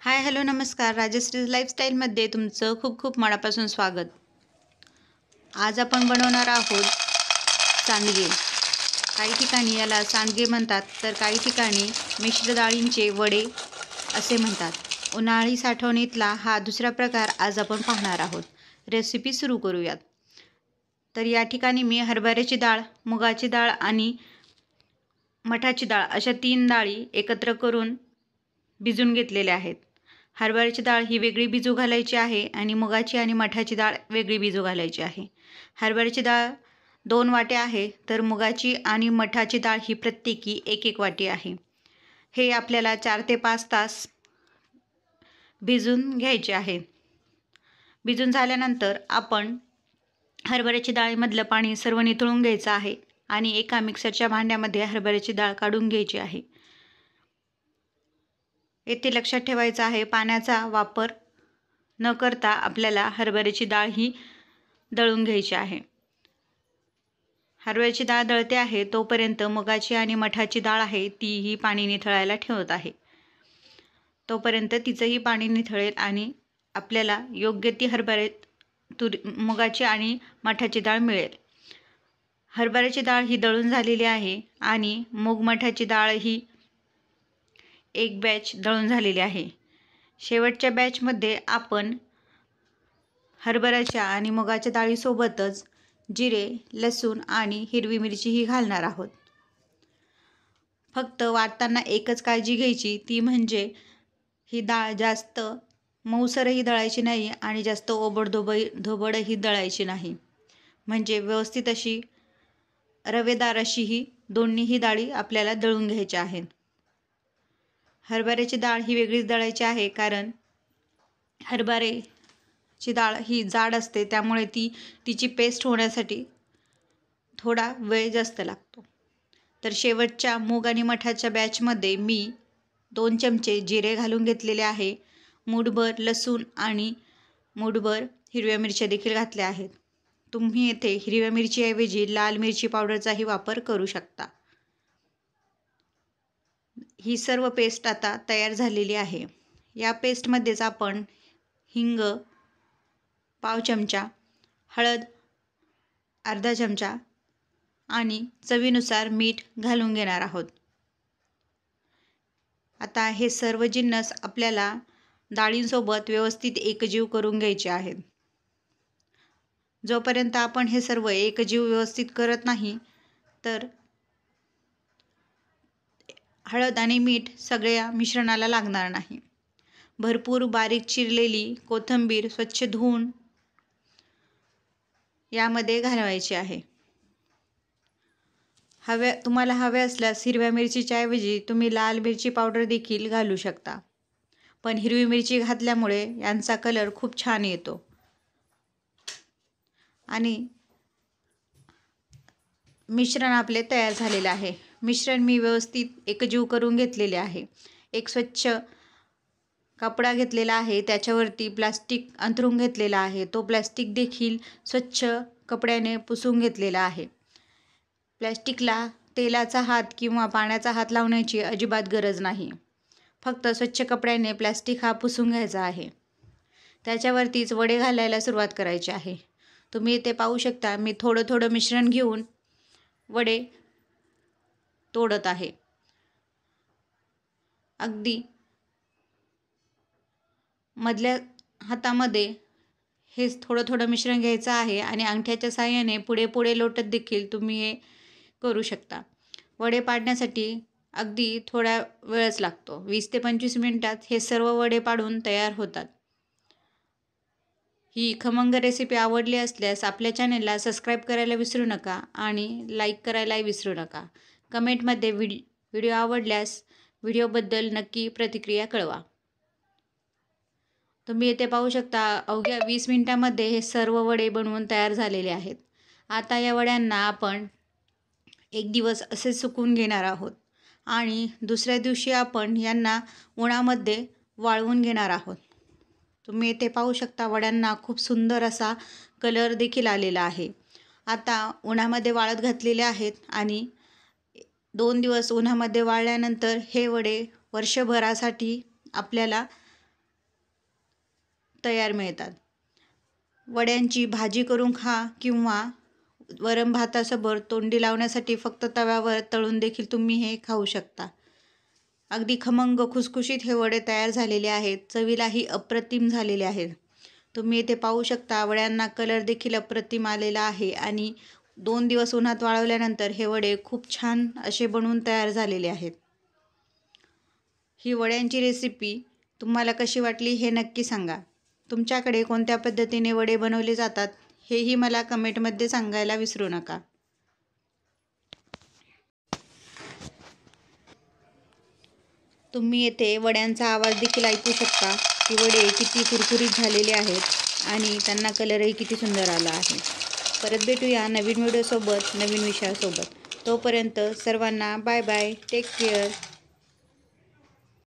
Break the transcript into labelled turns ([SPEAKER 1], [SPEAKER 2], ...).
[SPEAKER 1] Hi hello नमस्कार. राजश्री लाईफस्टाईलमध्ये तुमचं खूप खूप मनापासून स्वागत. आज आपण बनवणार आहोत सांडगे. काही ठिकाणी याला सांडगे म्हणतात, तर काही ठिकाणी मिश्र डाळींचे वडे असे म्हणतात. उन्हाळी साठवणीतला हा दुसरा प्रकार आज आपण पाहणार आहोत. रेसिपी सुरू करूयात. तर या ठिकाणी मी हरभऱ्याची डाळ, मुगाची डाळ आणि मठाची डाळ अशा 3 डाळी एकत्र करून भिजून घेतलेल्या आहेत. हरभऱ्याची डाळ ही वेगळी भिजू घालायची आहे आणि मुगाची आणि मठाची डाळ वेगळी भिजू घालायची आहे. हरभऱ्याची डाळ 2 वाट्या आहे, तर मुगाची आणि मठाची डाळ ही प्रत्येकी 1-1 वाटी आहे. हे आपल्याला 4 ते 5 तास भिजून घ्यायचे आहे. भिजून झाल्यानंतर आपण हरभऱ्याची डाळीमधलं पाणी सर्व निथळून घ्यायचं आहे आणि एका मिक्सरच्या भांड्यामध्ये हरभऱ्याची डाळ काढून घ्यायची आहे. येथे लक्षात ठेवायचं आहे, पाण्याचा वापर न करता आपल्याला हरभऱ्याची डाळ ही दळून घ्यायची आहे. हरभऱ्याची डाळ दळते आहे तोपर्यंत मुगाची आणि मठाची डाळ आहे तीही पाणी निथळायला ठेवत आहे. तोपर्यंत तिचंही पाणी निथळेल आणि आपल्याला योग्य ती मुगाची आणि मठाची डाळ मिळेल. हरभऱ्याची डाळ ही दळून झालेली आहे आणि मूग मठाची डाळ ही एक बॅच दळून झालेली आहे. शेवटच्या बॅचमध्ये आपण हरभऱ्याच्या आणि मुगाच्या डाळीसोबतच जिरे, लसूण आणि हिरवी मिरचीही घालणार आहोत. फक्त वाटताना एकच काळजी घ्यायची, ती म्हणजे ही डाळ जास्त मऊसरही दळायची नाही आणि जास्त ओबडधोबडही दळायची नाही. म्हणजे व्यवस्थित अशी रवेदार अशी ही दोन्हीही डाळी आपल्याला दळून घ्यायच्या आहेत. हरभऱ्याची डाळ ही वेगळीच दळायची आहे, कारण हरभऱ्याची डाळ ही जाड असते, त्यामुळे तिची पेस्ट होण्यासाठी थोडा वेळ जास्त लागतो. तर शेवटच्या मूग आणि मठाच्या बॅचमध्ये मी 2 चमचे जिरे घालून घेतलेले आहे. मूठभर लसूण आणि मूठभर हिरव्या मिरच्या देखील घातल्या आहेत. तुम्ही येथे हिरव्या मिरचीऐवजी लाल मिरची पावडरचाही वापर करू शकता. ही सर्व पेस्ट आता तयार झालेली आहे. या पेस्टमध्येच आपण हिंग पाव चमचा, हळद अर्धा चमचा आणि चवीनुसार मीठ घालून घेणार आहोत. आता हे सर्व जिन्नस आपल्याला डाळींसोबत व्यवस्थित एकजीव करून घ्यायचे आहेत. जोपर्यंत आपण हे सर्व एकजीव व्यवस्थित करत नाही, तर हळद आणि मीठ सगळ्या मिश्रणाला लागणार नाही. भरपूर बारीक चिरलेली कोथिंबीर स्वच्छ धुवून यामध्ये घालवायची आहे. तुम्हाला हवे असल्यास हिरव्या मिरचीच्या ऐवजी तुम्ही लाल मिरची पावडर देखील घालू शकता, पण हिरवी मिरची घातल्यामुळे यांचा कलर खूप छान येतो. आणि मिश्रण आपले तयार झालेले आहे. मिश्रण मी व्यवस्थित एकजीव करून घेतलेले आहे. एक स्वच्छ कपडा घेतलेला आहे, त्याच्यावरती प्लास्टिक अंथरून घेतलेला आहे. तो प्लास्टिक देखील स्वच्छ कपड्याने पुसून घेतलेला आहे. प्लास्टिकला तेलाचा हात किंवा पाण्याचा हात लावण्याची अजिबात गरज नाही. फक्त स्वच्छ कपड्याने प्लास्टिक हा पुसून घ्यायचा आहे. त्याच्यावरतीच वडे घालायला सुरुवात करायची आहे. तुम्ही इथे पाहू शकता, मी थोडं थोडं मिश्रण घेऊन वडे तोडत आहे. अगदी मधल्या हातामध्ये हे थोडं थोडं मिश्रण घ्यायचं आहे आणि अंगठ्याच्या साहाय्याने पुढे पुढे लोटत देखील तुम्ही हे करू शकता. वडे पाडण्यासाठी अगदी थोडा वेळच लागतो. 20 ते 25 मिनिटात हे सर्व वडे पाडून तयार होतात. ही खमंग रेसिपी आवडली असल्यास आपल्या चॅनलला सबस्क्राईब करायला विसरू नका आणि लाईक करायलाही विसरू नका. कमेंटमध्ये व्हिडिओ आवडल्यास व्हिडिओबद्दल नक्की प्रतिक्रिया कळवा. तुम्ही येथे पाहू शकता, अवघ्या 20 मिनिटांमध्ये हे सर्व वडे बनवून तयार झालेले आहेत. आता या वड्यांना आपण एक दिवस असे सुकवून घेणार आहोत आणि दुसऱ्या दिवशी आपण यांना उन्हामध्ये वाळवून घेणार आहोत. तुम्ही येथे पाहू शकता, वड्यांना खूप सुंदर असा कलर देखील आलेला आहे. आता उन्हामध्ये वाळत घातलेले आहेत आणि 2 दिवस उन्हामध्ये वाळल्यानंतर हे वडे वर्षभरासाठी आपल्याला तयार मिळतात. वड्यांची भाजी करून खा किंवा वरण भातासोबत तोंडी लावण्यासाठी फक्त तव्यावर तळून देखील तुम्ही हे खाऊ शकता. अगदी खमंग खुसखुशीत हे वडे तयार झालेले आहेत. चवीलाही अप्रतिम झालेले आहेत. तुम्ही इथे पाहू शकता वड्यांना कलर देखील अप्रतिम आलेला आहे आणि 2 दिवस उन्हात वाळवल्यानंतर हे वडे खूप छान असे बनवून तयार झालेले आहेत. ही वड्यांची रेसिपी तुम्हाला कशी वाटली हे नक्की सांगा. तुमच्याकडे कोणत्या पद्धतीने वडे बनवले जातात हेही मला कमेंटमध्ये सांगायला विसरू नका. तुम्ही येथे वड्यांचा आवाज देखील ऐकू शकता की वडे किती कुरकुरीत झालेले आहेत आणि त्यांना कलरही किती सुंदर आला आहे. परत भेटूया नवीन व्हिडिओसोबत, नवीन विषयासोबत. तोपर्यंत सर्वांना बाय बाय. Take care.